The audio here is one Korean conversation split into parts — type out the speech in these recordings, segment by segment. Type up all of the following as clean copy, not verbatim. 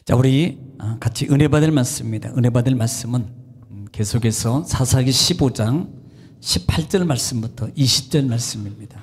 자, 우리 같이 은혜 받을 말씀입니다. 은혜 받을 말씀은 계속해서 사사기 15장 18절 말씀부터 20절 말씀입니다.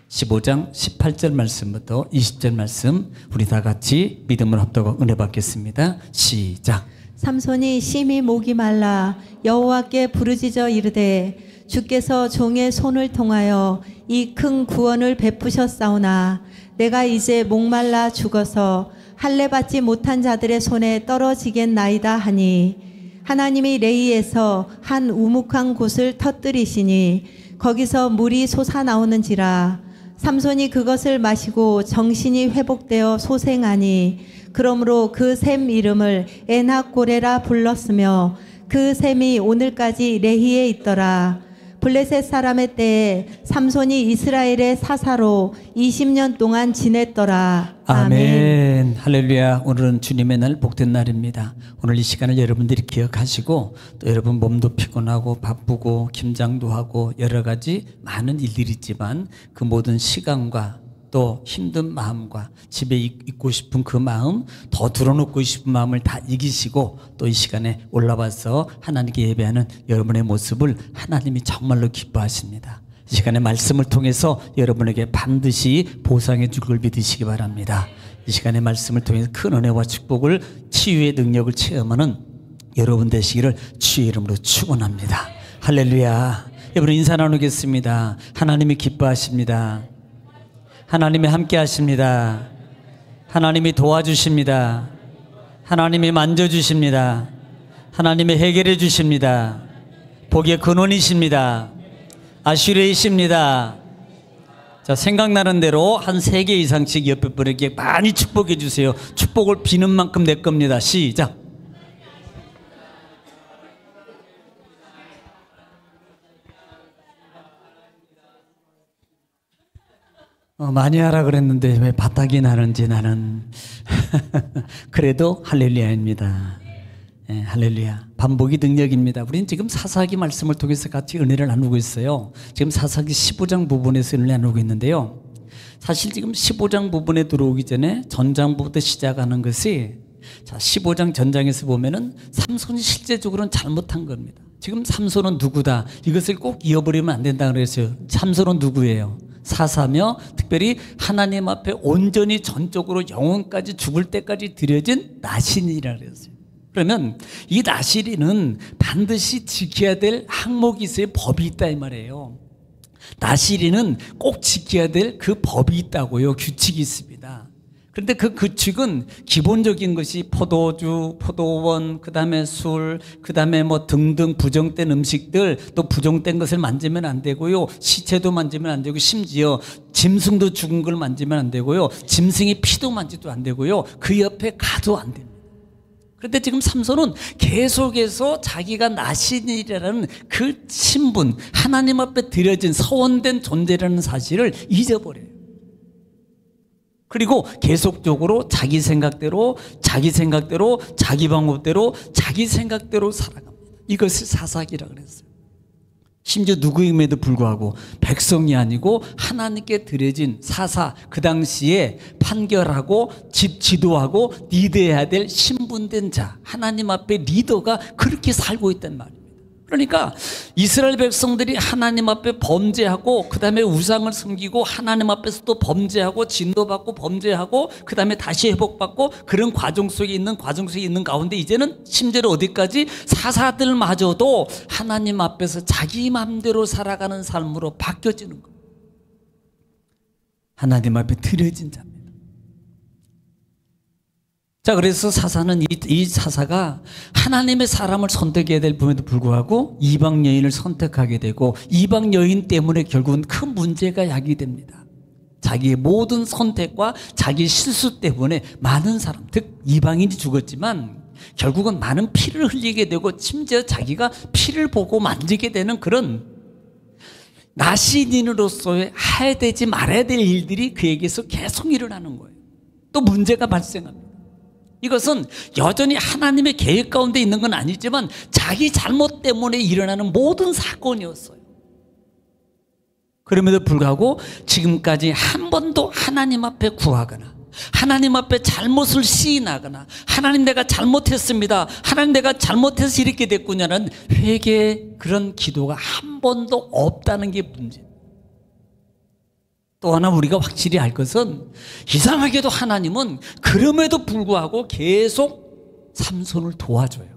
15장 18절 말씀부터 20절 말씀, 우리 다 같이 믿음을 합독하고 은혜 받겠습니다. 시작. 삼손이 심히 목이 말라 여호와께 부르짖어 이르되 주께서 종의 손을 통하여 이 큰 구원을 베푸셨사오나 내가 이제 목말라 죽어서 할례 받지 못한 자들의 손에 떨어지겠나이다 하니, 하나님이 레이에서 한 우묵한 곳을 터뜨리시니 거기서 물이 솟아나오는지라. 삼손이 그것을 마시고 정신이 회복되어 소생하니 그러므로 그 샘 이름을 에낙고레라 불렀으며 그 샘이 오늘까지 레히에 있더라. 블레셋 사람의 때에 삼손이 이스라엘의 사사로 20년 동안 지냈더라. 아멘. 할렐루야. 오늘은 주님의 날, 복된 날입니다. 오늘 이 시간을 여러분들이 기억하시고, 또 여러분 몸도 피곤하고 바쁘고 김장도 하고 여러 가지 많은 일들이 있지만 그 모든 시간과 또 힘든 마음과 집에 있고 싶은 그 마음, 더 들어놓고 싶은 마음을 다 이기시고 또 이 시간에 올라와서 하나님께 예배하는 여러분의 모습을 하나님이 정말로 기뻐하십니다. 이 시간에 말씀을 통해서 여러분에게 반드시 보상해 줄 걸 믿으시기 바랍니다. 이 시간에 말씀을 통해서 큰 은혜와 축복을, 치유의 능력을 체험하는 여러분 되시기를 주의 이름으로 축원합니다. 할렐루야. 여러분 인사 나누겠습니다. 하나님이 기뻐하십니다. 하나님이 함께 하십니다. 하나님이 도와주십니다. 하나님이 만져주십니다. 하나님이 해결해 주십니다. 복의 근원이십니다. 아슈레이십니다. 자, 생각나는 대로 한 3개 이상씩 옆에 분에게 많이 축복해 주세요. 축복을 비는 만큼 내 겁니다. 시작. 많이 하라 그랬는데 왜 바닥이 나는지 나는 그래도 할렐루야입니다. 네, 할렐루야. 반복이 능력입니다. 우리는 지금 사사기 말씀을 통해서 같이 은혜를 나누고 있어요. 지금 사사기 15장 부분에서 은혜를 나누고 있는데요, 사실 지금 15장 부분에 들어오기 전에 전장부터 시작하는 것이, 자, 15장 전장에서 보면은 삼손이 실제적으로는 잘못한 겁니다. 지금 삼손은 누구다, 이것을 꼭 이어버리면 안 된다 그랬어요. 삼손은 누구예요? 사사며 특별히 하나님 앞에 온전히 전적으로 영혼까지 죽을 때까지 드려진 나신이라 그랬어요. 그러면 이 나실이는 반드시 지켜야 될 항목이 있어요. 법이 있다 이 말이에요. 나실이는 꼭 지켜야 될 그 법이 있다고요. 규칙이 있습니다. 그런데 그 규칙은 기본적인 것이 포도주, 포도원, 그 다음에 술, 그 다음에 뭐 등등 부정된 음식들, 또 부정된 것을 만지면 안 되고요. 시체도 만지면 안 되고, 심지어 짐승도 죽은 걸 만지면 안 되고요. 짐승의 피도 만지도 안 되고요. 그 옆에 가도 안 됩니다. 그런데 지금 삼손은 계속해서 자기가 나신이라는 그 신분, 하나님 앞에 드려진 서원된 존재라는 사실을 잊어버려요. 그리고 계속적으로 자기 생각대로 자기 방법대로 자기 생각대로 살아갑니다. 이것을 사사기라고 그랬어요. 심지어 누구임에도 불구하고 백성이 아니고 하나님께 드려진 사사, 그 당시에 판결하고 지도하고 리드해야 될 신분된 자, 하나님 앞에 리더가 그렇게 살고 있단 말이에요. 그러니까 이스라엘 백성들이 하나님 앞에 범죄하고 그 다음에 우상을 섬기고 하나님 앞에서 또 범죄하고 진노받고 범죄하고 그 다음에 다시 회복받고 그런 과정 속에 있는 가운데 이제는 심지어 어디까지 사사들마저도 하나님 앞에서 자기 마음대로 살아가는 삶으로 바뀌어지는 거예요. 하나님 앞에 드려진 자입니다. 자, 그래서 사사는 이 사사가 하나님의 사람을 선택해야 될 분에도 불구하고 이방 여인을 선택하게 되고, 이방 여인 때문에 결국은 큰 문제가 야기됩니다. 자기의 모든 선택과 자기 실수 때문에 많은 사람, 즉 이방인이 죽었지만 결국은 많은 피를 흘리게 되고, 심지어 자기가 피를 보고 만지게 되는 그런 나신인으로서의 해야 되지 말아야 될 일들이 그에게서 계속 일어나는 거예요. 또 문제가 발생합니다. 이것은 여전히 하나님의 계획 가운데 있는 건 아니지만 자기 잘못 때문에 일어나는 모든 사건이었어요. 그럼에도 불구하고 지금까지 한 번도 하나님 앞에 구하거나 하나님 앞에 잘못을 시인하거나 하나님 내가 잘못했습니다, 하나님 내가 잘못해서 이렇게 됐군요라는 회개 그런 기도가 한 번도 없다는 게 문제예요. 또 하나 우리가 확실히 알 것은 이상하게도 하나님은 그럼에도 불구하고 계속 삼손을 도와줘요.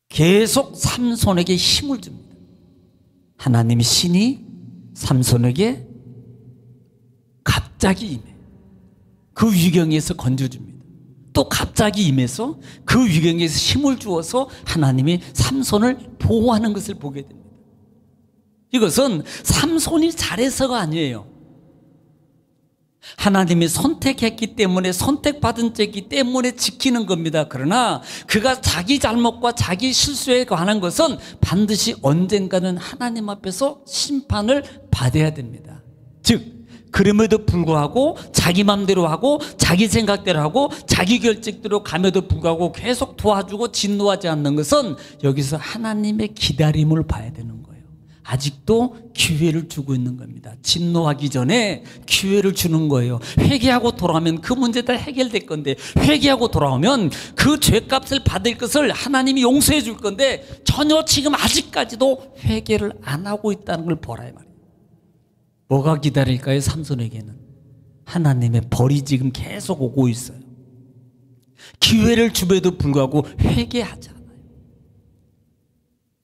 계속 삼손에게 힘을 줍니다. 하나님의 신이 삼손에게 갑자기 임해 그 위경에서 건져줍니다. 또 갑자기 임해서 그 위경에서 힘을 주어서 하나님이 삼손을 보호하는 것을 보게 됩니다. 이것은 삼손이 잘해서가 아니에요. 하나님이 선택했기 때문에, 선택받은 자이기 때문에 지키는 겁니다. 그러나 그가 자기 잘못과 자기 실수에 관한 것은 반드시 언젠가는 하나님 앞에서 심판을 받아야 됩니다. 즉 그럼에도 불구하고 자기 맘대로 하고 자기 생각대로 하고 자기 결정대로 감에도 불구하고 계속 도와주고 진노하지 않는 것은 여기서 하나님의 기다림을 봐야 되는 거예요. 아직도 기회를 주고 있는 겁니다. 진노하기 전에 기회를 주는 거예요. 회개하고 돌아오면 그 문제 다 해결될 건데, 회개하고 돌아오면 그 죄값을 받을 것을 하나님이 용서해 줄 건데 전혀 지금 아직까지도 회개를 안 하고 있다는 걸 보라 이 말이에요. 뭐가 기다릴까요? 삼손에게는 하나님의 벌이 지금 계속 오고 있어요. 기회를 줌에도 불구하고 회개하지 않아요.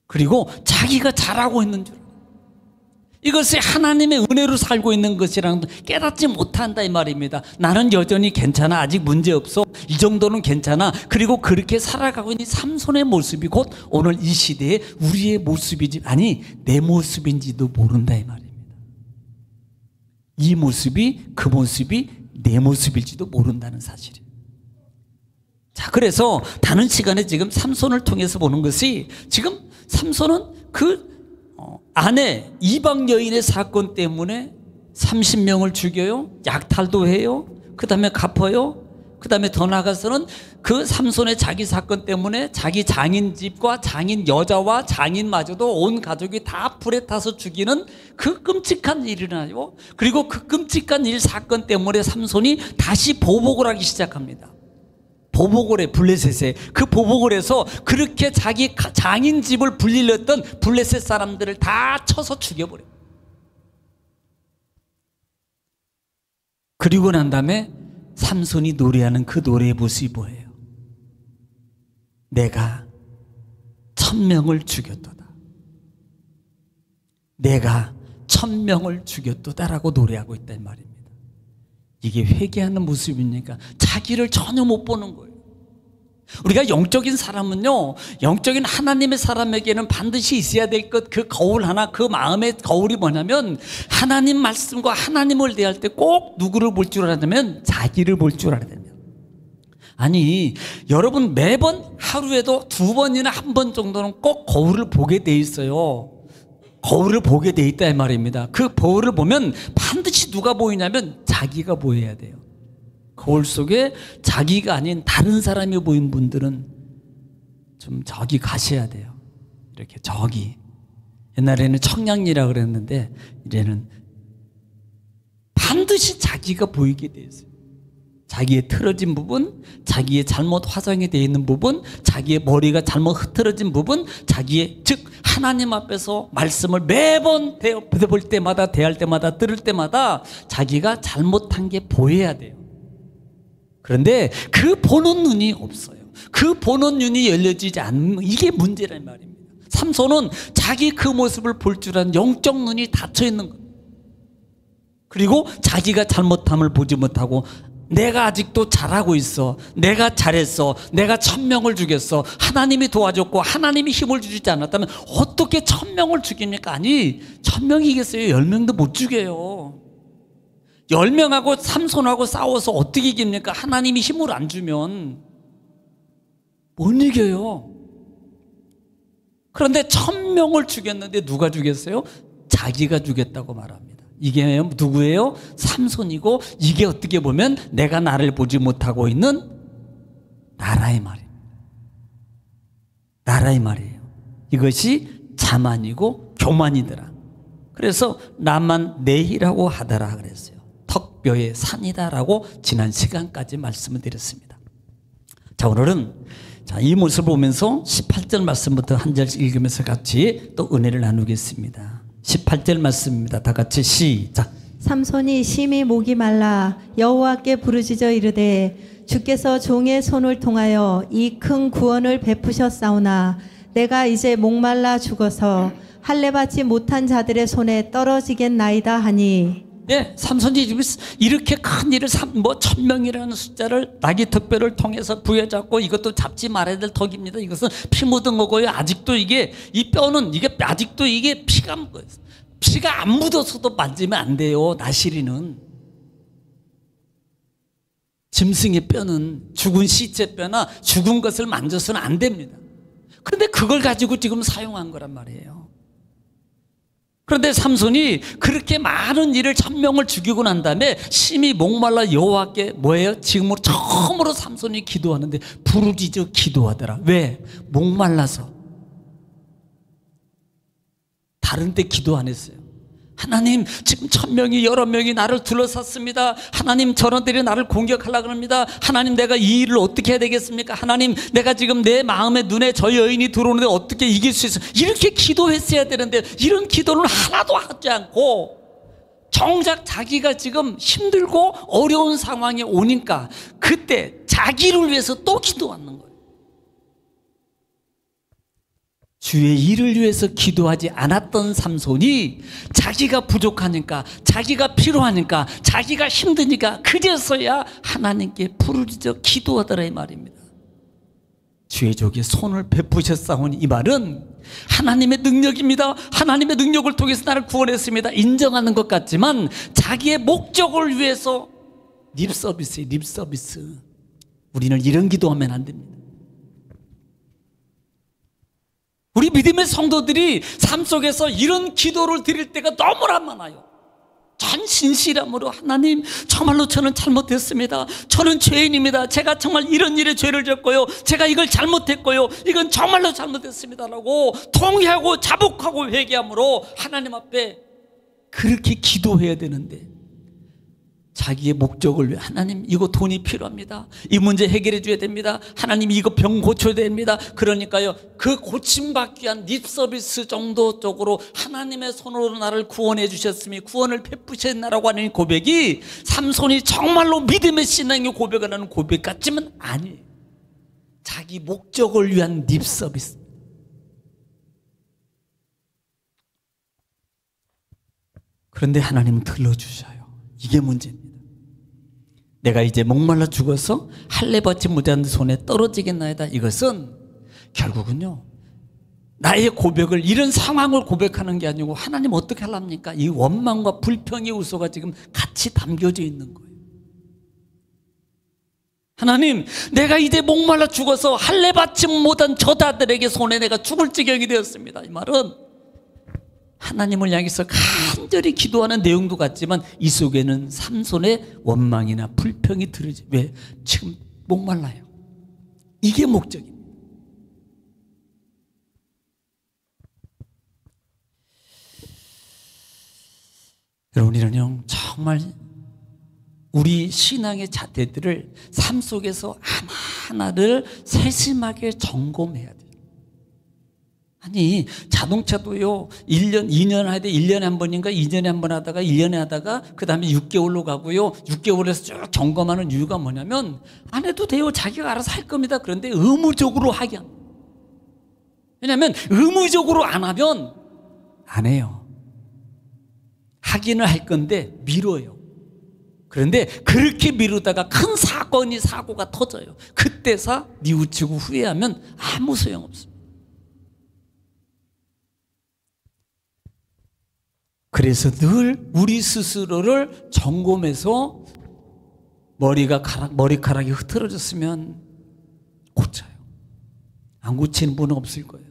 그리고 자기가 잘하고 있는 줄 알아요. 이것이 하나님의 은혜로 살고 있는 것이라는 걸 깨닫지 못한다 이 말입니다. 나는 여전히 괜찮아, 아직 문제없어, 이 정도는 괜찮아. 그리고 그렇게 살아가고 있는 삼손의 모습이 곧 오늘 이 시대에 우리의 모습이지, 아니 내 모습인지도 모른다 이 말입니다. 이 모습이 그 모습이 내 모습일지도 모른다는 사실이에요. 자, 그래서 다른 시간에 지금 삼손을 통해서 보는 것이, 지금 삼손은 그 아내 이방 여인의 사건 때문에 30명을 죽여요. 약탈도 해요. 그 다음에 갚아요. 그 다음에 더 나아가서는 그 삼손의 자기 사건 때문에 자기 장인 집과 장인 여자와 장인마저도 온 가족이 다 불에 타서 죽이는 그 끔찍한 일이 일어나요. 그리고 그 끔찍한 일 사건 때문에 삼손이 다시 보복을 하기 시작합니다. 보복을 해, 블레셋에. 그 보복을 해서 그렇게 자기 장인 집을 불릴렀던 블레셋 사람들을 다 쳐서 죽여버려요. 그리고 난 다음에 삼손이 노래하는 그 노래의 모습이 뭐예요? 내가 1000명을 죽였도다. 내가 1000명을 죽였도다라고 노래하고 있단 말입니다. 이게 회개하는 모습입니까? 자기를 전혀 못 보는 거예요. 우리가 영적인 사람은요, 영적인 하나님의 사람에게는 반드시 있어야 될 것, 그 거울 하나, 그 마음의 거울이 뭐냐면, 하나님 말씀과 하나님을 대할 때 꼭 누구를 볼 줄 알아야면 자기를 볼 줄 알아야 됩니다. 아니, 여러분 매번 하루에도 2번이나 1번 정도는 꼭 거울을 보게 돼 있어요. 거울을 보게 돼 있다 이 말입니다. 그 거울을 보면 반드시 누가 보이냐면 자기가 보여야 돼요. 거울 속에 자기가 아닌 다른 사람이 보인 분들은 좀 저기 가셔야 돼요. 이렇게 저기. 옛날에는 청량리라 그랬는데 이제는 반드시 자기가 보이게 돼 있어요. 자기의 틀어진 부분, 자기의 잘못 화장이 되어 있는 부분, 자기의 머리가 잘못 흐트러진 부분, 자기의, 즉 하나님 앞에서 말씀을 매번 볼 때마다, 대할 때마다, 들을 때마다 자기가 잘못한 게 보여야 돼요. 그런데 그 보는 눈이 없어요. 그 보는 눈이 열려지지 않는, 이게 문제란 말입니다. 삼손은 자기 그 모습을 볼 줄 아는 영적 눈이 닫혀 있는 거예요. 그리고 자기가 잘못함을 보지 못하고 내가 아직도 잘하고 있어, 내가 잘했어, 내가 1000명을 죽였어, 하나님이 도와줬고 하나님이 힘을 주지 않았다면 어떻게 1000명을 죽입니까? 아니, 1000명이겠어요? 10명도 못 죽여요. 10명하고 삼손하고 싸워서 어떻게 이깁니까? 하나님이 힘을 안 주면 못 이겨요. 그런데 1000명을 죽였는데 누가 죽였어요? 자기가 죽였다고 말합니다. 이게 누구예요? 삼손이고, 이게 어떻게 보면 내가 나를 보지 못하고 있는 나라의 말이에요. 나라의 말이에요. 이것이 자만이고 교만이더라. 그래서 나만 내희라고 하더라 그랬어요. 턱 학교의 산이다라고 지난 시간까지 말씀을 드렸습니다. 자, 오늘은 이 모습을 보면서 18절 말씀부터 한 절씩 읽으면서 같이 또 은혜를 나누겠습니다. 18절 말씀입니다. 다 같이 시작. 삼손이 심히 목이 말라 여호와께 부르짖어 이르되 주께서 종의 손을 통하여 이 큰 구원을 베푸셨사오나 내가 이제 목말라 죽어서 할례 받지 못한 자들의 손에 떨어지겠나이다 하니. 네, 삼손이 이렇게 큰 일을 1000명이라는 숫자를 나귀 특별을 통해서 부여잡고 이것도 잡지 말아야 될 덕입니다. 이것은 피 묻은 거고요. 아직도 이게 이 뼈는 이게 아직도 이게 피가 안 묻어서도 만지면 안 돼요. 나시리는 짐승의 뼈는 죽은 시체 뼈나 죽은 것을 만져서는 안 됩니다. 그런데 그걸 가지고 지금 사용한 거란 말이에요. 그런데 삼손이 그렇게 많은 일을 1000명을 죽이고 난 다음에 심히 목말라 여호와께 뭐예요? 지금으로 처음으로 삼손이 기도하는데 부르짖어 기도하더라. 왜? 목말라서. 다른 때 기도 안 했어요. 하나님, 지금 1000명이 여러 명이 나를 둘러쌌습니다. 하나님, 저런들이 나를 공격하려고 합니다. 하나님, 내가 이 일을 어떻게 해야 되겠습니까? 하나님, 내가 지금 내 마음의 눈에 저 여인이 들어오는데 어떻게 이길 수 있어? 이렇게 기도했어야 되는데 이런 기도는 하나도 하지 않고 정작 자기가 지금 힘들고 어려운 상황에 오니까 그때 자기를 위해서 또 기도하는 거예요. 주의 일을 위해서 기도하지 않았던 삼손이 자기가 부족하니까, 자기가 필요하니까, 자기가 힘드니까 그제서야 하나님께 부르짖어 기도하더라 이 말입니다. 주의 종의 손을 베푸셨사오니, 이 말은 하나님의 능력입니다. 하나님의 능력을 통해서 나를 구원했습니다 인정하는 것 같지만 자기의 목적을 위해서 립서비스예요. 립서비스. 우리는 이런 기도하면 안 됩니다. 우리 믿음의 성도들이 삶 속에서 이런 기도를 드릴 때가 너무나 많아요. 전 진실함으로, 하나님, 정말로 저는 잘못했습니다. 저는 죄인입니다. 제가 정말 이런 일에 죄를 졌고요. 제가 이걸 잘못했고요. 이건 정말로 잘못했습니다라고 통회하고 자복하고 회개함으로 하나님 앞에 그렇게 기도해야 되는데, 자기의 목적을 위해, 하나님, 이거 돈이 필요합니다. 이 문제 해결해 줘야 됩니다. 하나님, 이거 병 고쳐야 됩니다. 그러니까요, 그 고침받기 위한 립서비스 정도 쪽으로 하나님의 손으로 나를 구원해 주셨으니 구원을 베푸셨나라고 하는 고백이 삼손이 정말로 믿음의 신앙의 고백을 하는 고백 같지만 아니에요. 자기 목적을 위한 립서비스. 그런데 하나님은 들러주셔요. 이게 문제입니다. 내가 이제 목말라 죽어서 할례 받지 못한 손에 떨어지겠나이다. 이것은 결국은요, 나의 고백을, 이런 상황을 고백하는 게 아니고 하나님 어떻게 하랍니까? 이 원망과 불평의 요소가 지금 같이 담겨져 있는 거예요. 하나님, 내가 이제 목말라 죽어서 할례 받지 못한 저자들에게 손에 내가 죽을 지경이 되었습니다. 이 말은 하나님을 향해서 간절히 기도하는 내용도 같지만 이 속에는 삼손의 원망이나 불평이 들으지. 왜? 지금 목말라요. 이게 목적입니다. 여러분, 우리는요, 정말 우리 신앙의 자태들을 삶 속에서 하나하나를 세심하게 점검해야 돼요. 아니, 자동차도요, 1년, 2년 하되 1년에 한 번인가 2년에 한 번 하다가 1년에 하다가 그 다음에 6개월로 가고요. 6개월에서 쭉 점검하는 이유가 뭐냐면, 안 해도 돼요. 자기가 알아서 할 겁니다. 그런데 의무적으로 하게 합니다. 왜냐하면 의무적으로 안 하면 안 해요. 하기는 할 건데 미뤄요. 그런데 그렇게 미루다가 큰 사고가 터져요. 그때서 뉘우치고 후회하면 아무 소용없습니다. 그래서 늘 우리 스스로를 점검해서 머리카락이 흐트러졌으면 고쳐요. 안 고치는 분은 없을 거예요.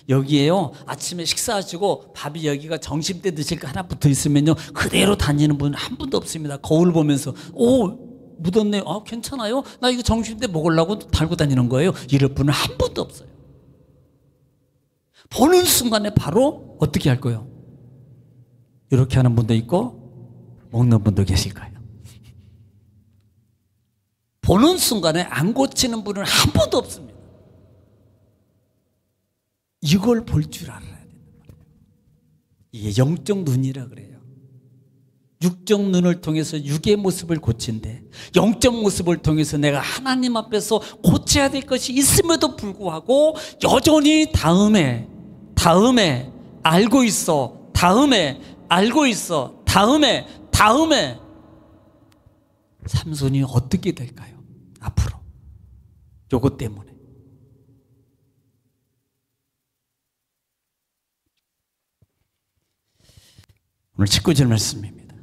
여기에요, 아침에 식사하시고 밥이 여기가 점심때 드실 거 하나 붙어 있으면요, 그대로 다니는 분은 한 분도 없습니다. 거울 보면서 오, 묻었네요. 아, 괜찮아요? 나 이거 점심때 먹으려고 달고 다니는 거예요. 이럴 분은 한 분도 없어요. 보는 순간에 바로 어떻게 할 거예요? 이렇게 하는 분도 있고 먹는 분도 계실 거예요. 보는 순간에 안 고치는 분은 한 번도 없습니다. 이걸 볼 줄 알아야 된단 말이에요. 이게 영적 눈이라 그래요. 육적 눈을 통해서 육의 모습을 고친대, 영적 모습을 통해서 내가 하나님 앞에서 고쳐야 될 것이 있음에도 불구하고 여전히 다음에 알고 있어, 다음에 알고 있어, 다음에 삼손이 어떻게 될까요? 앞으로 요것 때문에. 오늘 19절 말씀입니다.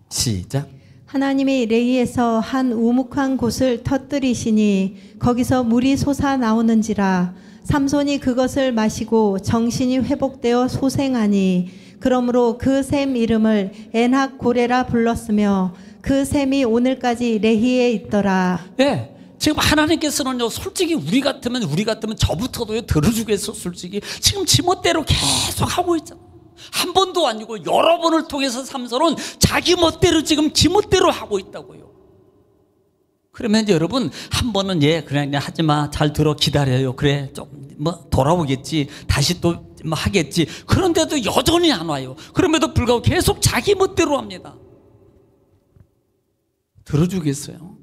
시작. 하나님이 레이에서 한 우묵한 곳을 터뜨리시니 거기서 물이 솟아 나오는지라. 삼손이 그것을 마시고 정신이 회복되어 소생하니 그러므로 그 샘 이름을 엔학 고레라 불렀으며 그 샘이 오늘까지 레히에 있더라. 네, 지금 하나님께서는요, 솔직히 우리 같으면 저부터도 들어주겠어. 솔직히 지금 지멋대로 계속 하고 있잖아. 한 번도 아니고 여러 번을 통해서 삼손은 자기 멋대로 지금 지멋대로 하고 있다고요. 그러면 여러분 한 번은 그냥 하지마, 잘 들어, 기다려요, 그래 좀 뭐 돌아오겠지, 다시 또 뭐 하겠지. 그런데도 여전히 안 와요. 그럼에도 불구하고 계속 자기 멋대로 합니다. 들어주겠어요?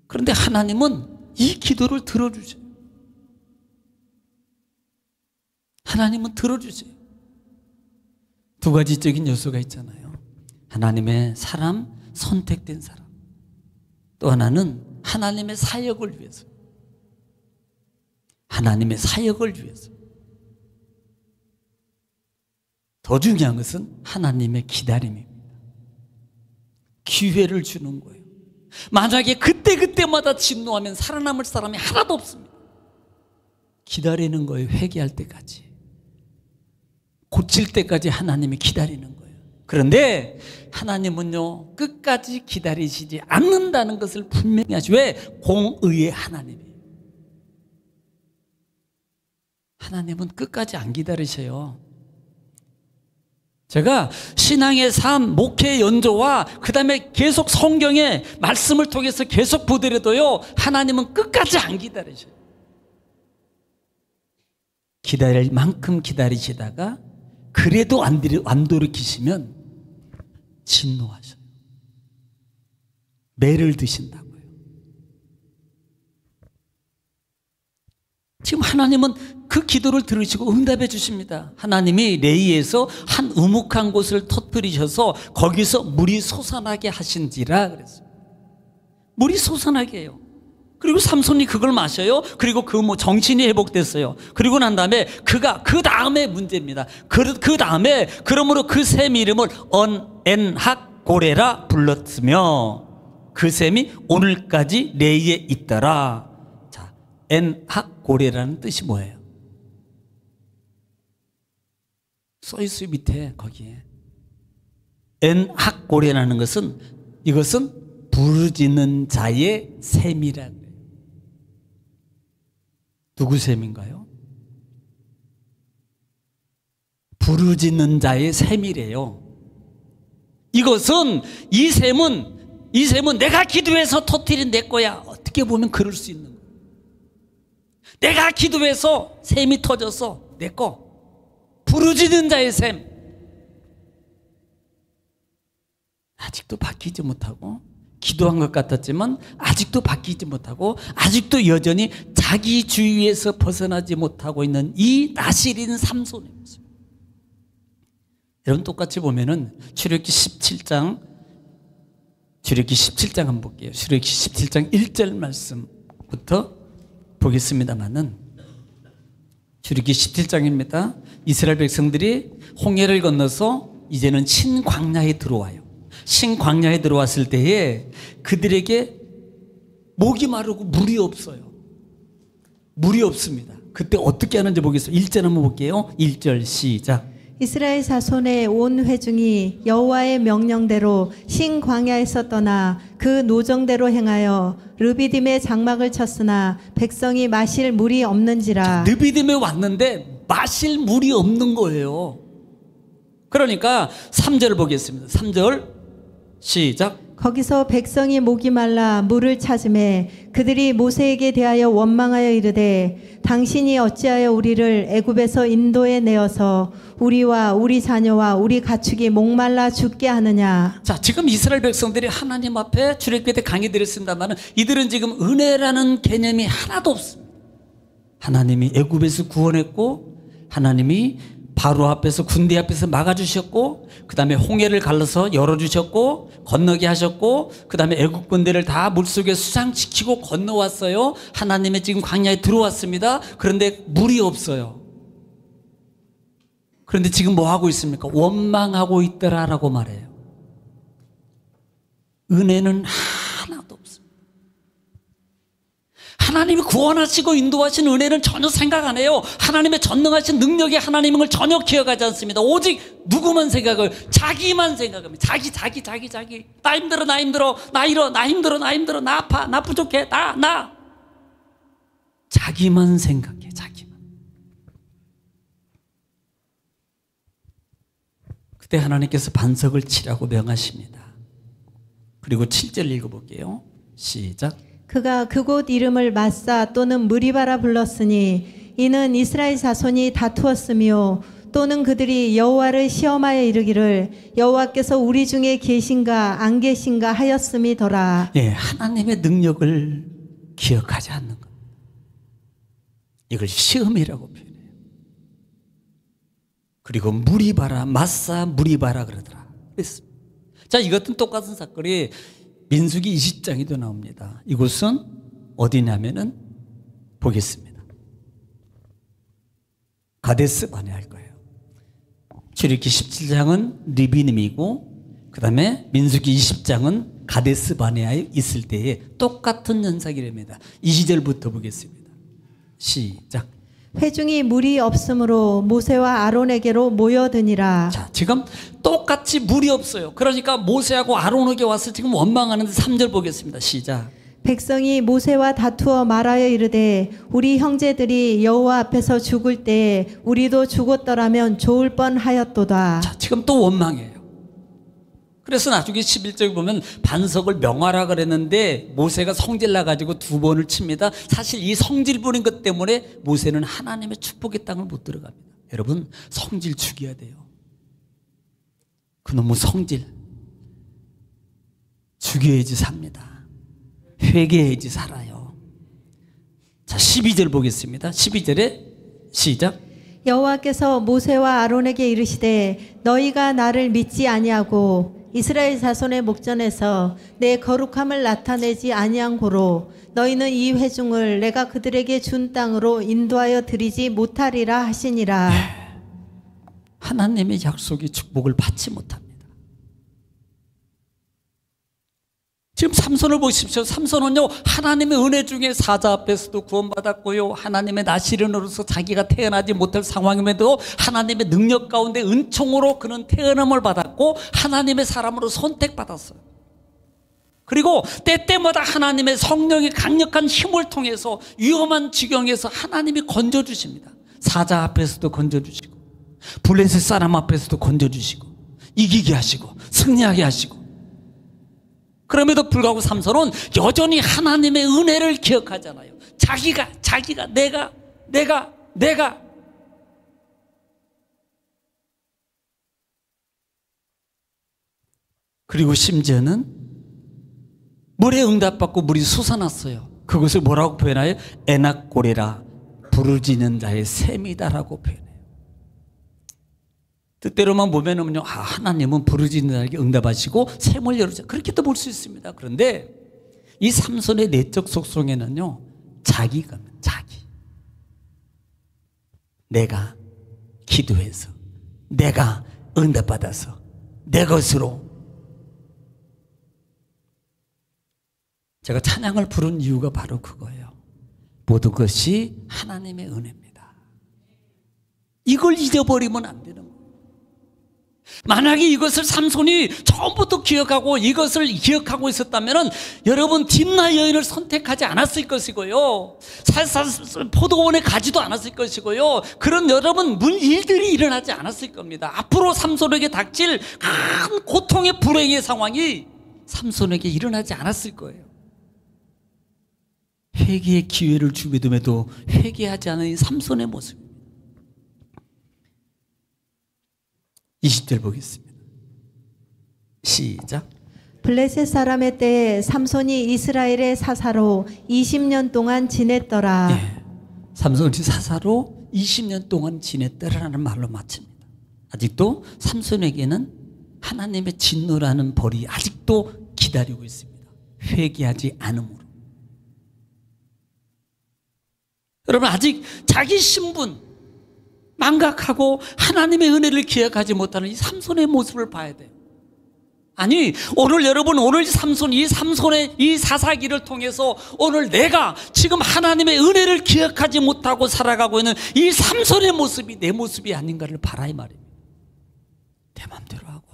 그런데 하나님은 이 기도를 들어주세요. 하나님은 들어주세요. 두 가지적인 요소가 있잖아요. 하나님의 사람, 선택된 사람. 또 하나는 하나님의 사역을 위해서. 하나님의 사역을 위해서. 더 중요한 것은 하나님의 기다림입니다. 기회를 주는 거예요. 만약에 그때마다 진노하면 살아남을 사람이 하나도 없습니다. 기다리는 거예요. 회개할 때까지, 고칠 때까지 하나님이 기다리는 거예요. 그런데 하나님은요, 끝까지 기다리시지 않는다는 것을 분명히 하시죠. 왜? 공의의 하나님이에요. 하나님은 끝까지 안 기다리셔요. 제가 신앙의 삶, 목회 연조와 그 다음에 계속 성경의 말씀을 통해서 계속 보더라도요, 하나님은 끝까지 안 기다리셔요. 기다릴 만큼 기다리시다가 그래도 안 돌이키시면 진노하셔요. 매를 드신다고요. 지금 하나님은 그 기도를 들으시고 응답해 주십니다. 하나님이 레이에서 한 우묵한 곳을 터뜨리셔서 거기서 물이 솟아나게 하신지라 그랬어요. 물이 솟아나게 해요. 그리고 삼손이 그걸 마셔요. 그리고 정신이 회복됐어요. 그리고 난 다음에 그 다음에 문제입니다. 그 다음에 그러므로 그 샘 이름을 엔학 고레라 불렀으며 그 샘이 오늘까지 레이에 있더라. 자, 엔학 고레라는 뜻이 뭐예요? 써 있어요, 밑에 거기에. 엔학 고레라는 것은, 이것은 부르짖는 자의 샘이라 그래요. 누구 샘인가요? 부르짖는 자의 샘이래요. 이 샘은 내가 기도해서 터뜨린 내 거야. 어떻게 보면 그럴 수 있는 거예요. 내가 기도해서 샘이 터져서 내 거. 부르짖는 자의 샘. 아직도 바뀌지 못하고, 기도한 것 같았지만 아직도 바뀌지 못하고, 아직도 여전히 자기 주위에서 벗어나지 못하고 있는 이 나실인 삼손의 모습. 여러분 똑같이 보면은 출애굽기 17장 한번 볼게요. 출애굽기 17장 1절 말씀부터 보겠습니다만은, 출애굽기 17장입니다. 이스라엘 백성들이 홍해를 건너서 이제는 신광야에 들어와요. 신광야에 들어왔을 때에 그들에게 목이 마르고 물이 없어요. 물이 없습니다. 그때 어떻게 하는지 보겠습니다. 1절 한번 볼게요. 1절 시작. 이스라엘 자손의 온 회중이 여호와의 명령대로 신광야에서 떠나 그 노정대로 행하여 르비딤의 장막을 쳤으나 백성이 마실 물이 없는지라. 르비딤에 왔는데 마실 물이 없는 거예요. 그러니까 3절을 보겠습니다. 3절 시작. 거기서 백성이 목이 말라 물을 찾음에 그들이 모세에게 대하여 원망하여 이르되 당신이 어찌하여 우리를 애굽에서 인도에 내어서 우리와 우리 자녀와 우리 가축이 목말라 죽게 하느냐. 자, 지금 이스라엘 백성들이 하나님 앞에 출애굽기 때 강의 드렸습니다만 이들은 지금 은혜라는 개념이 하나도 없습니다. 하나님이 애굽에서 구원했고 하나님이 바로 앞에서 군대 앞에서 막아주셨고 그 다음에 홍해를 갈라서 열어주셨고 건너게 하셨고 그 다음에 애국 군대를 다 물속에 수장시키고 건너왔어요. 하나님의 지금 광야에 들어왔습니다. 그런데 물이 없어요. 그런데 지금 뭐 하고 있습니까? 원망하고 있더라라고 말해요. 은혜는 하나도 없습니다. 하나님이 구원하시고 인도하신 은혜는 전혀 생각 안 해요. 하나님의 전능하신 능력이 하나님인 걸 전혀 기억하지 않습니다. 오직 누구만 생각해요? 자기만 생각합니다. 자기. 나 힘들어, 나 힘들어, 나 이러, 나 힘들어, 나 힘들어, 나 아파, 나 부족해, 나. 자기만 생각해, 자기만. 그때 하나님께서 반석을 치라고 명하십니다. 그리고 7절 읽어볼게요. 시작. 그가 그곳 이름을 마사 또는 무리바라 불렀으니 이는 이스라엘 자손이 다투었으며 또는 그들이 여호와를 시험하여 이르기를 여호와께서 우리 중에 계신가 안 계신가 하였음이더라. 예, 하나님의 능력을 기억하지 않는 것. 이걸 시험이라고 표현해요. 그리고 무리바라, 마사 무리바라 그러더라. 그랬습니다. 자, 이것은 똑같은 사건이 민수기 20장에도 나옵니다. 이곳은 어디냐면은 보겠습니다. 가데스 바네아일 거예요. 출애굽기 17장은 리비님이고 그 다음에 민수기 20장은 가데스 바네아에 있을 때에 똑같은 현상이랍니다. 20절부터 보겠습니다. 시작. 회중이 물이 없으므로 모세와 아론에게로 모여드니라. 자, 지금 똑같이 물이 없어요. 그러니까 모세하고 아론에게 와서 지금 원망하는데 3절 보겠습니다. 시작. 백성이 모세와 다투어 말하여 이르되 우리 형제들이 여호와 앞에서 죽을 때에 우리도 죽었더라면 좋을 뻔하였도다. 자, 지금 또 원망해요. 그래서 나중에 11절 보면 반석을 명하라 그랬는데 모세가 성질 나가지고 2번을 칩니다. 사실 이 성질 부린 것 때문에 모세는 하나님의 축복의 땅을 못 들어갑니다. 여러분, 성질 죽여야 돼요. 그놈의 성질 죽여야지 삽니다. 회개해야지 살아요. 자, 12절 보겠습니다. 12절에 시작. 여호와께서 모세와 아론에게 이르시되 너희가 나를 믿지 아니하고 이스라엘 자손의 목전에서 내 거룩함을 나타내지 아니한 고로 너희는 이 회중을 내가 그들에게 준 땅으로 인도하여 드리지 못하리라 하시니라. 하나님의 약속의 축복을 받지 못합니다. 지금 삼손을 보십시오. 삼손은요, 하나님의 은혜 중에 사자 앞에서도 구원받았고요, 하나님의 나시린으로서 자기가 태어나지 못할 상황임에도 하나님의 능력 가운데 은총으로 그는 태어남을 받았고 하나님의 사람으로 선택받았어요. 그리고 때때마다 하나님의 성령의 강력한 힘을 통해서 위험한 지경에서 하나님이 건져주십니다. 사자 앞에서도 건져주시고 블레셋 사람 앞에서도 건져주시고 이기게 하시고 승리하게 하시고. 그럼에도 불구하고 삼손은 여전히 하나님의 은혜를 기억하잖아요. 자기가 내가 그리고 심지어는 물에 응답받고 물이 솟아났어요. 그것을 뭐라고 표현해요? 에낙고레라, 부르짖는 자의 셈이다라고 표현해요. 뜻대로만 보면은요, 하나님은 부르짖는 자에게 응답하시고 샘을 열어주자, 그렇게도 볼 수 있습니다. 그런데 이 삼손의 내적 속성에는요, 자기. 내가 기도해서, 내가 응답받아서, 내 것으로. 제가 찬양을 부른 이유가 바로 그거예요. 모든 것이 하나님의 은혜입니다. 이걸 잊어버리면 안 되는 거예요. 만약에 이것을 삼손이 처음부터 기억하고 이것을 기억하고 있었다면 여러분 딥나 여인을 선택하지 않았을 것이고요, 포도원에 가지도 않았을 것이고요, 그런 여러분 일들이 일어나지 않았을 겁니다. 앞으로 삼손에게 닥칠 큰 고통의 불행의 상황이 삼손에게 일어나지 않았을 거예요. 회개의 기회를 주게 됨에도 회개하지 않은 이 삼손의 모습. 20절 보겠습니다. 시작. 블레셋 사람의 때에 삼손이 이스라엘의 사사로 20년 동안 지냈더라. 예, 삼손이 사사로 20년 동안 지냈더라라는 말로 마칩니다. 아직도 삼손에게는 하나님의 진노라는 벌이 아직도 기다리고 있습니다. 회개하지 않음으로. 여러분, 아직 자기 신분 망각하고 하나님의 은혜를 기억하지 못하는 이 삼손의 모습을 봐야 돼요. 아니, 오늘 여러분, 오늘 이 삼손의 이 사사기를 통해서 오늘 내가 지금 하나님의 은혜를 기억하지 못하고 살아가고 있는 이 삼손의 모습이 내 모습이 아닌가를 봐라 이 말입니다. 내 마음대로 하고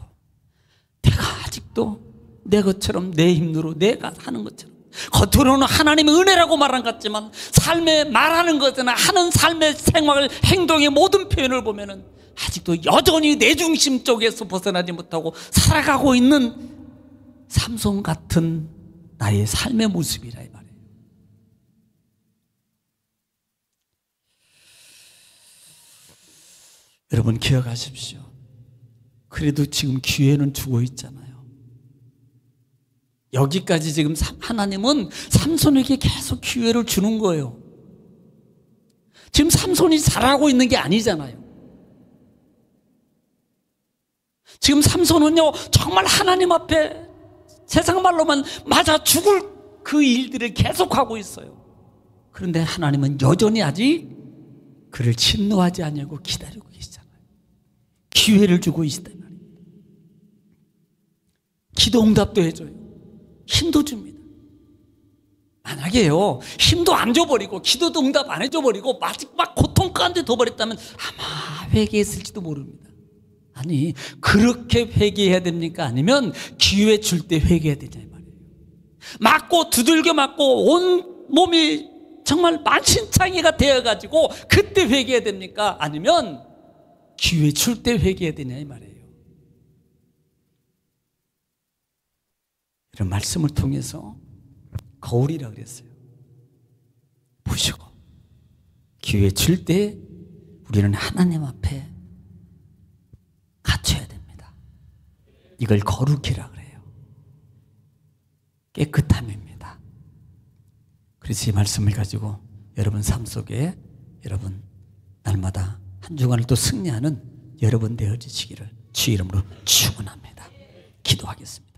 내가 아직도 내 것처럼 내 힘으로 내가 하는 것처럼 겉으로는 하나님의 은혜라고 말한 것 같지만 삶에 말하는 것이나 하는 삶의 생활, 행동의 모든 표현을 보면은 아직도 여전히 내 중심 쪽에서 벗어나지 못하고 살아가고 있는 삼손 같은 나의 삶의 모습이라 이 말이에요. 여러분 기억하십시오. 그래도 지금 기회는 주고 있잖아요. 여기까지 지금 하나님은 삼손에게 계속 기회를 주는 거예요. 지금 삼손이 잘하고 있는 게 아니잖아요. 지금 삼손은요 정말 하나님 앞에 세상 말로만 맞아 죽을 그 일들을 계속하고 있어요. 그런데 하나님은 여전히 아직 그를 진노하지 않냐고 기다리고 계시잖아요. 기회를 주고 있단 말이에요. 기도 응답도 해줘요. 힘도 줍니다. 만약에요 힘도 안 줘버리고 기도도 응답 안 해줘버리고 마지막 고통 가운데 둬버렸다면 아마 회개했을지도 모릅니다. 아니 그렇게 회개해야 됩니까? 아니면 기회 줄 때 회개해야 되냐 이 말이에요. 맞고 두들겨 맞고 온 몸이 정말 만신창이가 되어가지고 그때 회개해야 됩니까? 아니면 기회 줄 때 회개해야 되냐 이 말이에요. 이런 말씀을 통해서 거울이라 그랬어요. 보시고 기회 줄 때 우리는 하나님 앞에 갖춰야 됩니다. 이걸 거룩이라 그래요. 깨끗함입니다. 그래서 이 말씀을 가지고 여러분 삶 속에 여러분 날마다 한 주간을 또 승리하는 여러분 되어지시기를 주의 이름으로 축원합니다. 기도하겠습니다.